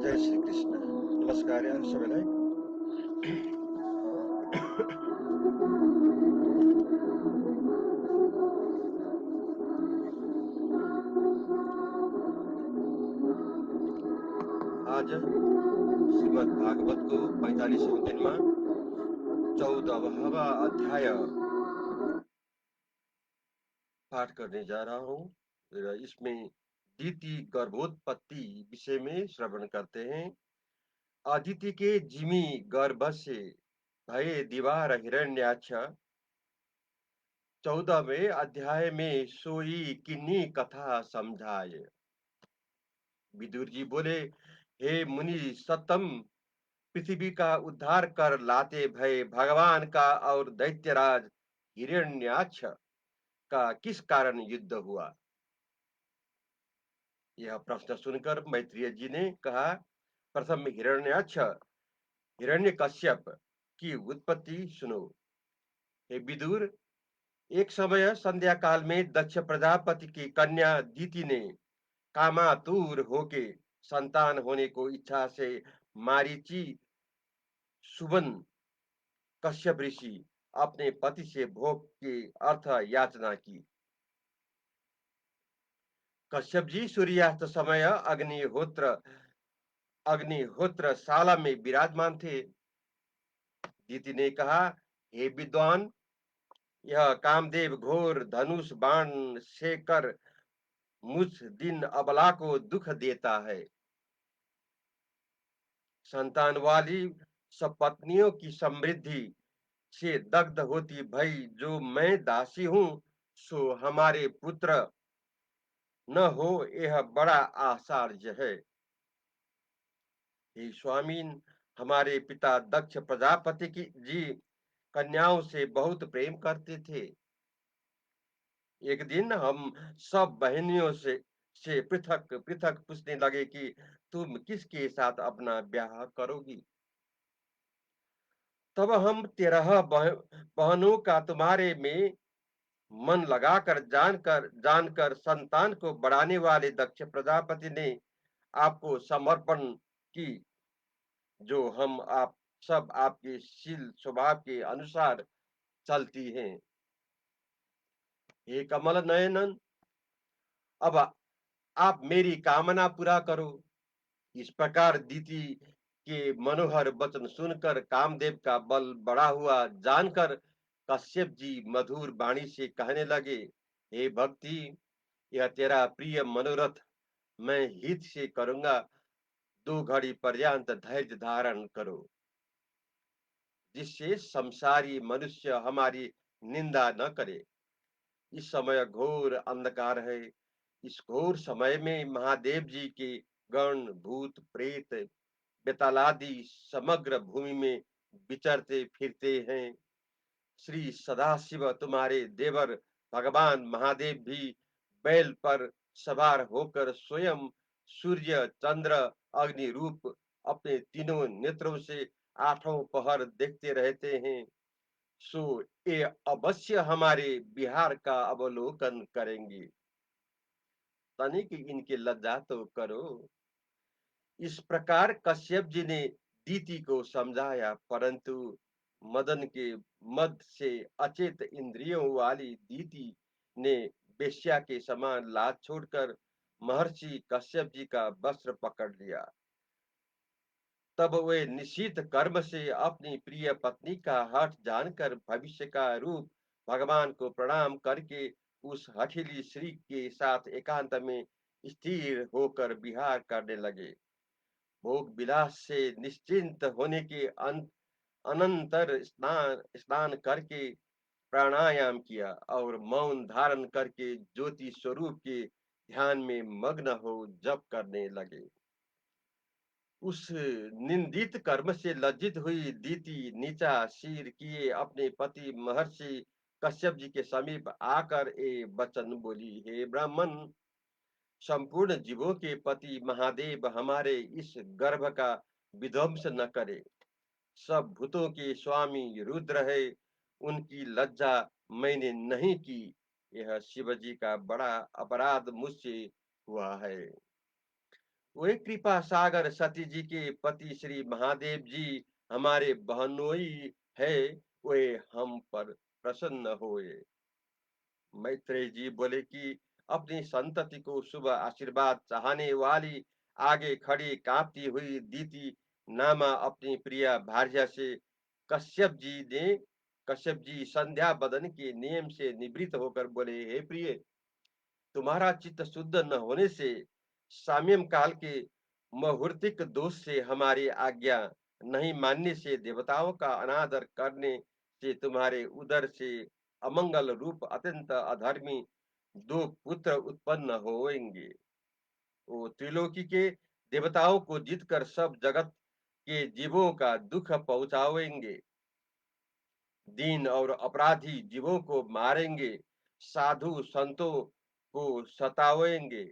जय श्री कृष्ण। नमस्कार यार सबैलाई। आज श्रीमद् भागवत को 45वें दिन में 14वां अध्याय पाठ करने जा रहा हूँ। इसमें दीति गर्भोत्पत्ति विषय में श्रवण करते हैं। अदिति के जिमी गर्भ से भये दीवार हिरण्याक्ष 14वें अध्याय में सोई किन्नी कथा समझाए। विदुर जी बोले, हे मुनि सत्तम, पृथ्वी का उद्धार कर लाते भय भगवान का और दैत्यराज हिरण्याक्ष का किस कारण युद्ध हुआ? यह प्रश्न सुनकर मैत्रेय जी ने कहा, प्रथम हिरण्याक्ष हिरण्यकश्यप की उत्पत्ति सुनो। हे विदुर, एक समय संध्या काल में दक्ष प्रजापति की कन्या दीति ने कामातुर होके संतान होने को इच्छा से मारीची सुबन कश्यप ऋषि अपने पति से भोग की अर्थ याचना की। कश्यप जी सूर्यास्त समय अग्निहोत्र शाला में विराजमान थे। दीति ने कहा, हे विद्वान, यह कामदेव घोर धनुष बाण से कर मुझ दिन अबला को दुख देता है। संतान वाली सब पत्नियों की समृद्धि से दग्ध होती भई जो मैं दासी हूँ, सो हमारे पुत्र न हो यह बड़ा आश्चर्य है। हे स्वामीन, हमारे पिता दक्ष प्रजापति की जी कन्याओं से बहुत प्रेम करते थे। एक दिन हम सब बहनियों से पृथक पृथक पूछने लगे कि तुम किसके साथ अपना ब्याह करोगी। तब हम 13 बहनों का तुम्हारे में मन लगाकर जानकर जानकर संतान को बढ़ाने वाले दक्ष प्रजापति ने आपको समर्पण की, जो हम आप सब आपके शील स्वभाव के अनुसार चलती हैं। हे कमल नयनन, अब आप मेरी कामना पूरा करो। इस प्रकार दीति के मनोहर वचन सुनकर कामदेव का बल बढ़ा हुआ जानकर कश्यप जी मधुर वाणी से कहने लगे, हे भक्ति, यह तेरा प्रिय मनोरथ मैं हित से करूंगा। 2 घड़ी पर्यंत धैर्य धारण करो, जिससे संसारी मनुष्य हमारी निंदा न करे। इस समय घोर अंधकार है। इस घोर समय में महादेव जी के गण भूत प्रेत बेतालादि समग्र भूमि में विचरते फिरते हैं। श्री सदाशिव तुम्हारे देवर भगवान महादेव भी बैल पर सवार होकर स्वयं सूर्य चंद्र अग्नि रूप अपने तीनों नेत्रों से आठों पहर देखते रहते हैं। सो ये अवश्य हमारे बिहार का अवलोकन करेंगे। तनिक इनके लज्जा तो करो। इस प्रकार कश्यप जी ने दीति को समझाया, परंतु मदन के मद से अचेत इंद्रियों वाली दीति ने वेश्या के समान लात छोड़कर महर्षि कश्यप जी का वस्त्र पकड़ लिया। तब वे निश्चित कर्म से अपनी प्रिय पत्नी का हठ जानकर भविष्य का रूप भगवान को प्रणाम करके उस हठीली श्री के साथ एकांत में स्थिर होकर विहार करने लगे। भोग विलास से निश्चिंत होने के अनंतर स्नान स्नान करके प्राणायाम किया और मौन धारण करके ज्योति स्वरूप के ध्यान में मग्न हो जप करने लगे। उस निंदित कर्म से लज्जित हुई दीति नीचा सिर किए अपने पति महर्षि कश्यप जी के समीप आकर ए वचन बोली, हे ब्राह्मण, संपूर्ण जीवों के पति महादेव हमारे इस गर्भ का विध्वंस न करे। सब भूतों के स्वामी रुद्र है, उनकी लज्जा मैंने नहीं की। यह शिव जी का बड़ा अपराध मुझसे हुआ है। वे कृपा सागर सती जी के पति श्री महादेव जी हमारे बहनोई है, वे हम पर प्रसन्न होए। मैत्रेय जी बोले कि अपनी संतति को शुभ आशीर्वाद चाहने वाली आगे खड़ी कांपती हुई दीति नामा अपनी प्रिय भार्या से कश्यप जी संध्या बदन के नियम से निवृत्त होकर बोले, हे प्रिय, तुम्हारा चित्त शुद्ध न होने से साम्यम काल के मुहूर्तिक दोष से हमारी आज्ञा नहीं मानने से देवताओं का अनादर करने से तुम्हारे उदर से अमंगल रूप अत्यंत अधर्मी 2 पुत्र उत्पन्न होंगे। वो त्रिलोकी के देवताओं को जीतकर सब जगत के जीवों का दुख पहुंचाएंगे। दीन और अपराधी जीवों को मारेंगे, साधु संतों को सतावेंगे,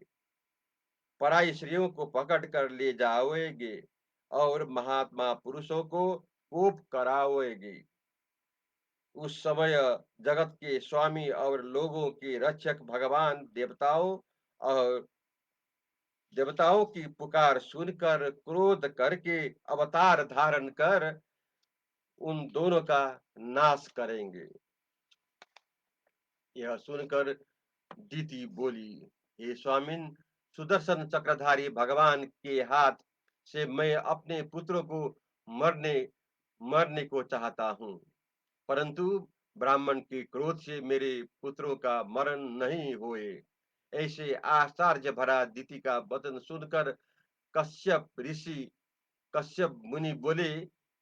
पराई स्त्रियों को पकड़ कर ले जाओगे और महात्मा पुरुषों को कोप कराओगे। उस समय जगत के स्वामी और लोगों के रक्षक भगवान और देवताओं की पुकार सुनकर क्रोध करके अवतार धारण कर उन दोनों का नाश करेंगे। यह सुनकर दीति बोली, हे स्वामिन, सुदर्शन चक्रधारी भगवान के हाथ से मैं अपने पुत्रों को मरने मरने को चाहता हूँ, परंतु ब्राह्मण के क्रोध से मेरे पुत्रों का मरण नहीं होए। ऐसे आश्चर्य भरा दीति का वचन सुनकर कश्यप मुनि बोले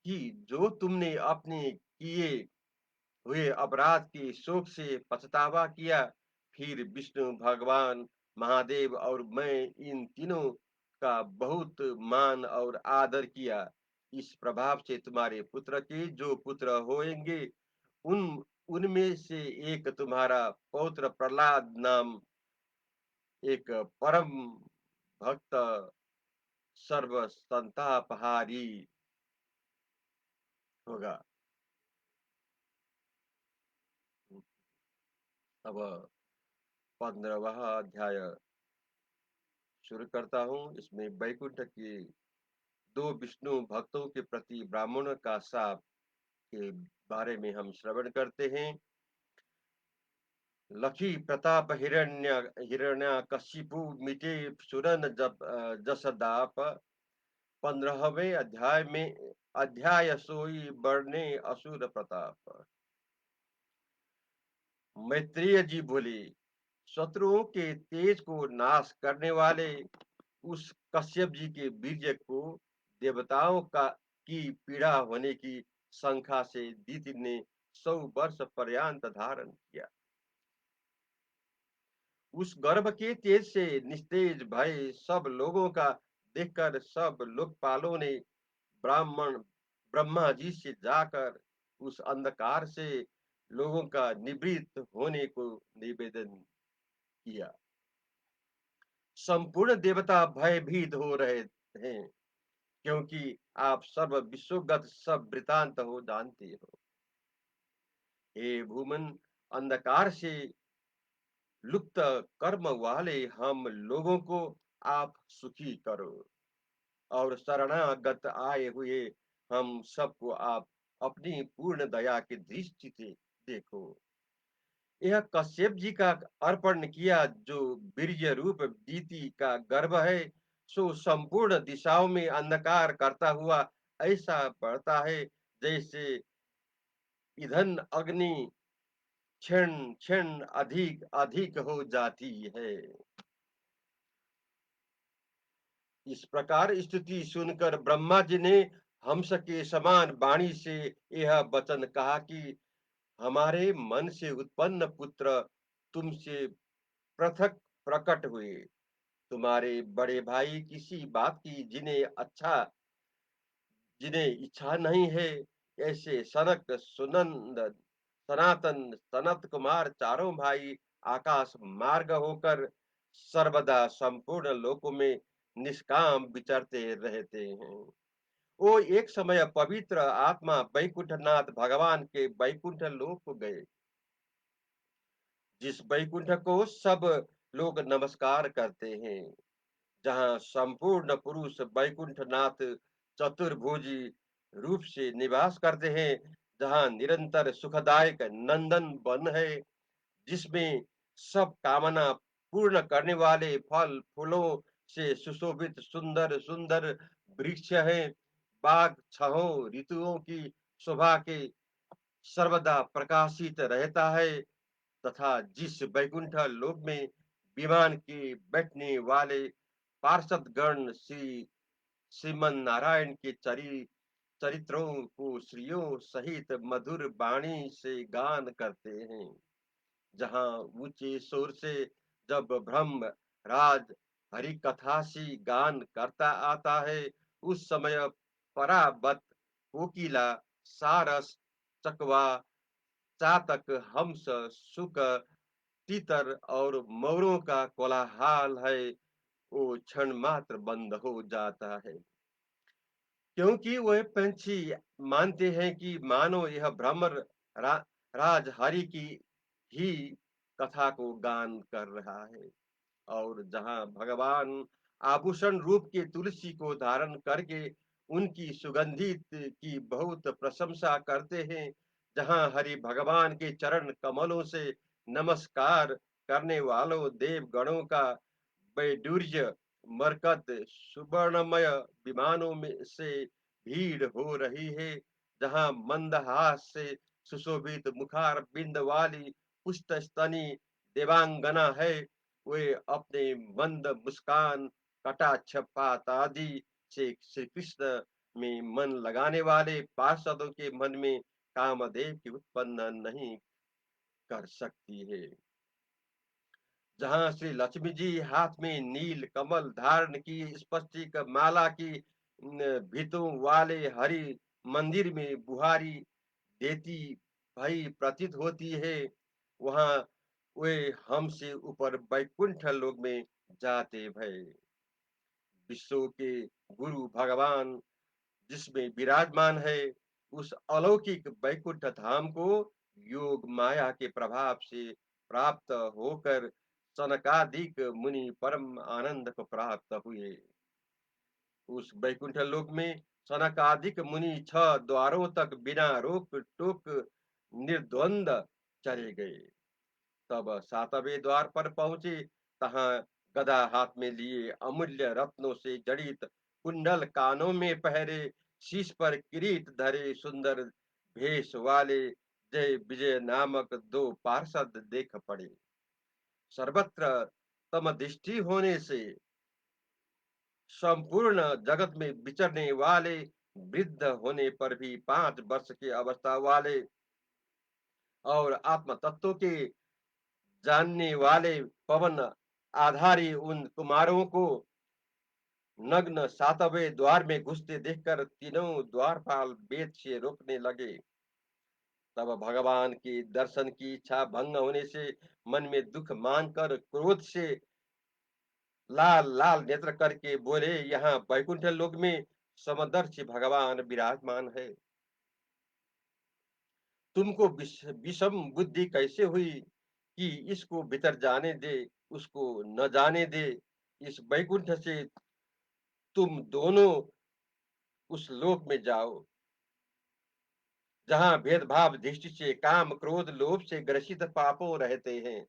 कि जो तुमने अपने किए हुए अपराध के शोक से पछतावा किया, फिर विष्णु भगवान महादेव और मैं इन तीनों का बहुत मान और आदर किया। इस प्रभाव से तुम्हारे पुत्र के जो पुत्र होंगे, उन उनमें से एक तुम्हारा पौत्र प्रहलाद नाम एक परम भक्त सर्व संतापहारी होगा। अब 15वां अध्याय शुरू करता हूँ। इसमें वैकुंठ के दो विष्णु भक्तों के प्रति ब्राह्मण का शाप के बारे में हम श्रवण करते हैं। लखी प्रताप हिरण्यकशिपु मिटे सुरन जसदाप। 15वें अध्याय में अध्याय सोई बढ़ने असुर प्रताप। मैत्रेय जी बोले, शत्रुओं के तेज को नाश करने वाले उस कश्यप जी के वीर्य को देवताओं का की पीड़ा होने की शंका से दीति ने 100 वर्ष पर्यंत धारण किया। उस गर्भ के तेज से निस्तेज भय सब लोगों का देखकर सब लोकपालों ने ब्राह्मण ब्रह्मा जी से जाकर उस अंधकार से लोगों का निवृत्त होने को निवेदन किया। संपूर्ण देवता भयभीत हो रहे हैं, क्योंकि आप सर्व विश्वगत सब वृतांत हो जानते हो। हे भूमन, अंधकार से लुप्त कर्म वाले हम लोगों को आप सुखी करो, और शरणागत आए हुए हम सबको आप अपनी पूर्ण दया की दृष्टि से देखो। यह कश्यप जी का अर्पण किया जो वीर्य रूप दीति का गर्भ है, सो संपूर्ण दिशाओं में अंधकार करता हुआ ऐसा बढ़ता है जैसे ईंधन अग्नि क्षण क्षण अधिक अधिक हो जाती है। इस प्रकार स्तुति सुनकर ब्रह्मा जी ने हंस के समान वाणी से यह वचन कहा कि हमारे मन से उत्पन्न पुत्र तुमसे पृथक प्रकट हुए। तुम्हारे बड़े भाई किसी बात की जिन्हें इच्छा नहीं है, ऐसे सनक सुनंद सनातन सनत कुमार चारों भाई आकाश मार्ग होकर सर्वदा संपूर्ण लोकों में निष्काम विचरते रहते हैं। वो एक समय पवित्र आत्मा वैकुंठनाथ भगवान के वैकुंठ लोक गए, जिस वैकुंठ को सब लोग नमस्कार करते हैं, जहाँ संपूर्ण पुरुष वैकुंठनाथ चतुर्भुजी रूप से निवास करते हैं, जहाँ निरंतर सुखदायक नंदन वन है, जिसमें सब कामना पूर्ण करने वाले फल फूलों से सुशोभित सुंदर सुंदर वृक्ष हैं, बाग छहों ऋतुओं की शोभा के सर्वदा प्रकाशित रहता है, तथा जिस वैकुंठ लोक में विमान के बैठने वाले पार्षद गण श्रीमन नारायण के चरित्रों को स्त्रियों सहित मधुर वाणी से गान करते हैं, जहाँ ऊंचे शोर से जब ब्रह्म राज हरि कथासी गान करता आता है, उस समय पराबत कोकिला सारस चकवा चातक हंस सुक तीतर और मोरों का कोलाहल है, वो क्षण मात्र बंद हो जाता है, क्योंकि वह पंछी मानते हैं कि मानो यह भ्रमर रा, राज हरि की ही कथा को गान कर रहा है। और जहाँ भगवान आभूषण रूप के तुलसी को धारण करके उनकी सुगंधित की बहुत प्रशंसा करते हैं, जहाँ हरि भगवान के चरण कमलों से नमस्कार करने वालों देव गणों का वैडूर्य मरकत सुवर्णमय विमानों में से भीड़ हो रही है, जहाँ मंदहास से सुशोभित मुखार बिंद वाली पुष्ट स्तनी देवांगना है, वे अपने मंद मुस्कान कटाक्ष पात आदि से श्री कृष्ण में मन लगाने वाले पार्षदों के मन में कामदेव की उत्पन्न नहीं कर सकती है। जहाँ श्री लक्ष्मी जी हाथ में नील कमल धारण की स्पष्टिक माला की भितों वाले हरि मंदिर में बुहारी देती भई प्रतीत होती है, वहाँ वे हमसे ऊपर वैकुंठ लोक में जाते भय। विश्व के गुरु भगवान जिसमें विराजमान है, उस अलौकिक वैकुंठ धाम को योग माया के प्रभाव से प्राप्त होकर सनकादिक मुनि परम आनंद को प्राप्त हुए। उस वैकुंठ लोक में सनकादिक मुनि 6 द्वारों तक बिना रोक टोक निर्द्वंद चले गए। तब 7वें द्वार पर पहुंचे, तहां गदा हाथ में लिए अमूल्य रत्नों से जड़ित कुंडल कानों में पहरे शीश पर किरीट धरे सुंदर भेष वाले जय विजय नामक 2 पार्षद देख पड़े। सर्वत्र तम दृष्टि होने से संपूर्ण जगत में विचरने वाले, वृद्ध होने पर भी 5 वर्ष की अवस्था वाले और आत्म तत्व के जानने वाले पवन आधारी उन कुमारों को नग्न 7वें द्वार में घुसते देखकर तीनों द्वारपाल वेद से रोकने लगे। तब भगवान के दर्शन की इच्छा भंग होने से मन में दुख मानकर क्रोध से लाल लाल नेत्र करके बोले, यहाँ वैकुंठ लोक में समदर्शी भगवान विराजमान है। तुमको विषम बुद्धि कैसे हुई कि इसको भीतर जाने दे, उसको न जाने दे। इस वैकुंठ से तुम दोनों उस लोक में जाओ जहाँ भेदभाव दृष्टि से काम क्रोध लोभ से ग्रसित पापों रहते हैं।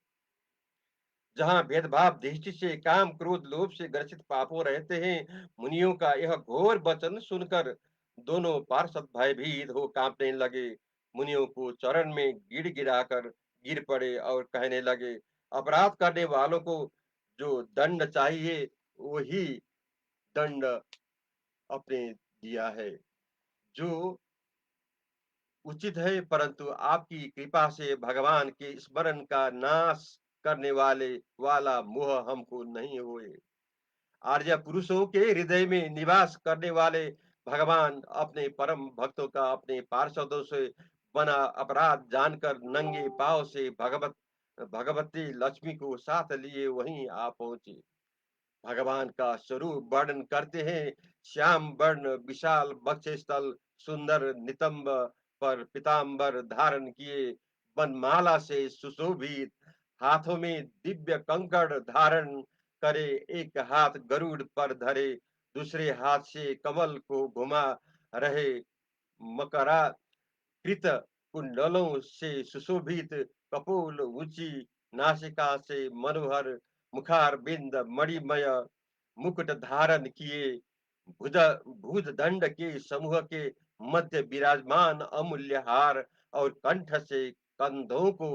जहाँ भेदभाव दृष्टि से काम क्रोध लोभ से ग्रसित पापों रहते हैं। मुनियों का यह घोर वचन सुनकर दोनों पार्षद भयभीत हो कांपने लगे। मुनियों को चरण में गिड़ गिराकर गिर पड़े और कहने लगे, अपराध करने वालों को जो दंड चाहिए वही दंड अपने दिया है, जो उचित है, परंतु आपकी कृपा से भगवान के स्मरण का नाश करने वाला मोह हमको नहीं हुए। आर्य पुरुषों के हृदय में निवास करने वाले भगवान अपने परम भक्तों का अपने पार्षदों से बना अपराध जानकर नंगे पांव से भगवती लक्ष्मी को साथ लिए वहीं आ पहुंचे। भगवान का स्वरूप वर्णन करते हैं। श्याम वर्ण विशाल वक्षस्थल, सुंदर नितंब पर पीताम्बर धारण किए, वनमाला से सुशोभित, हाथों में दिव्य कंकड़ धारण करे, एक हाथ गरुड़ पर धरे, दूसरे हाथ से कमल को घुमा रहे, मकरा कृत कुंडलों से सुशोभित, कपोल ऊंची, नासिका से मनोहर, मुखार बिंद मणिमय मुकुट धारण किए, भुज भुज दंड के समूह के मध्य विराजमान अमूल्य हार और कंठ से कंधों को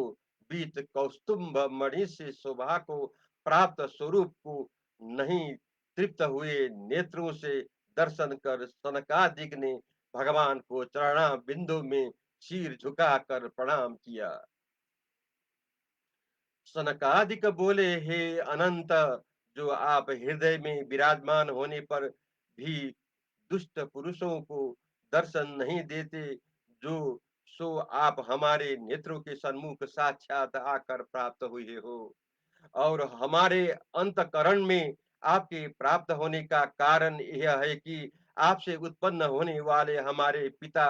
बीत कौस्तुभ मणि से शोभा को प्राप्त स्वरूप को नहीं तृप्त हुए नेत्रों से दर्शन कर सनकादिक ने भगवान को चरणा बिंदु में सिर झुकाकर प्रणाम किया। सनकादिक बोले, हे अनंत, जो आप हृदय में विराजमान होने पर भी दुष्ट पुरुषों को दर्शन नहीं देते, जो सो आप हमारे नेत्रों के सन्मुख साक्षात आकर प्राप्त हुए हो और हमारे अंतकरण में आपके प्राप्त होने का कारण यह है कि आपसे उत्पन्न होने वाले हमारे पिता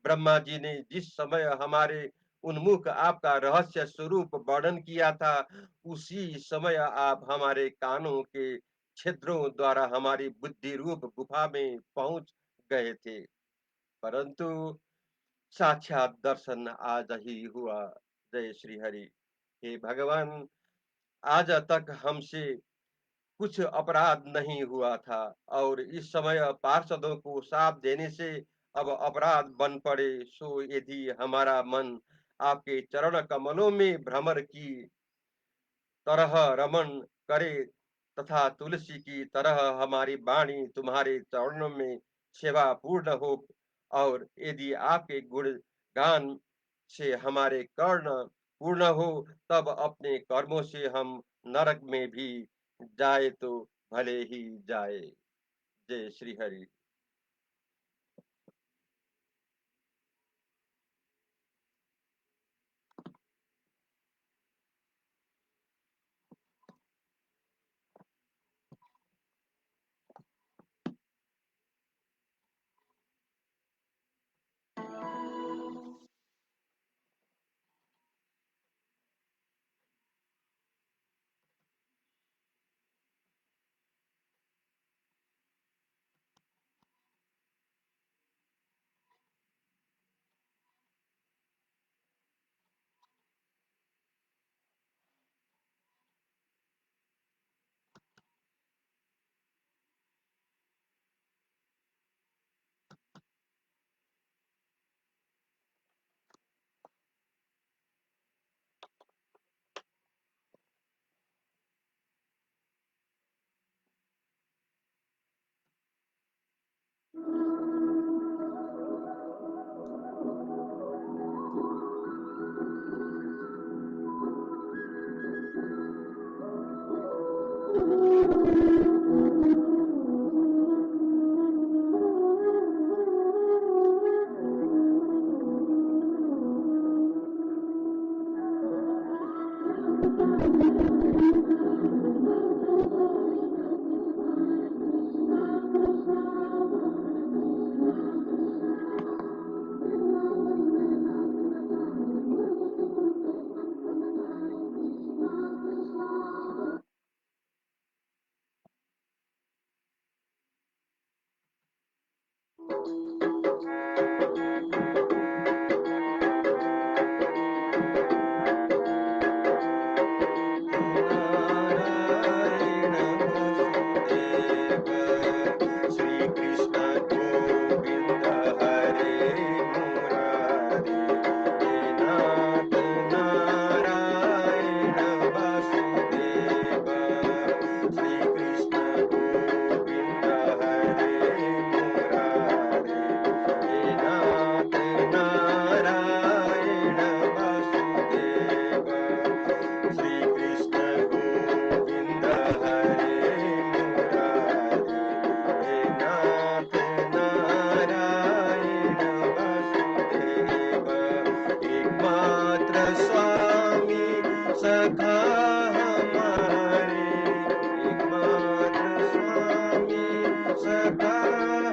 ब्रह्मा जी ने जिस समय हमारे उन्मुख आपका रहस्य स्वरूप वर्णन किया था, उसी समय आप हमारे कानों के छिद्रों द्वारा हमारी बुद्धि रूप गुफा में पहुंच गए थे, परंतु साक्षात दर्शन आज ही हुआ। जय श्री हरि। हे भगवान, आज तक हमसे कुछ अपराध नहीं हुआ था और इस समय पार्षदों को साथ देने से अब अपराध बन पड़े, सो यदि हमारा मन आपके चरण कमलों में भ्रमर की तरह रमन करे तथा तुलसी की तरह हमारी वाणी तुम्हारे चरणों में सेवा पूर्ण हो, और यदि आपके गुण गान से हमारे कर्ण पूर्ण हो, तब अपने कर्मों से हम नरक में भी जाए तो भले ही जाए। जय श्री हरि। नारायण वसुदेव श्री कृष्ण गोविंद हरे मुरारी। हे नाथ नारायण वसुदेव श्री कृष्ण गोविंद हरे मुरारी। हे नाथ नारायण वसुदेव श्री कृष्ण गोविंद हरे मुरारी। हे नाथ नारायण वसुदेव एकमात्र स्वामी सखा हमारे। एकमात्र स्वामी सखा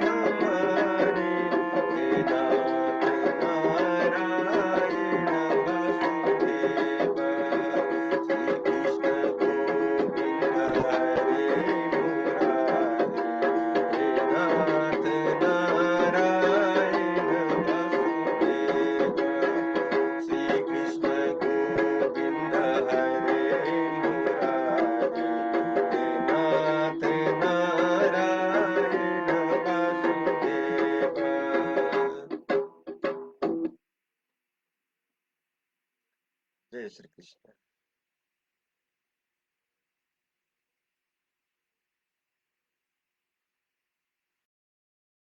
हमारे। हे नाथ नारायण वसुदेव श्री कृष्ण गोविंद हरे मुरारी। हे नाथ नारायण वसुदेव श्री कृष्ण गोविंद हरे मुरारी। हे नाथ नारायण वसुदेव। जय श्री कृष्ण।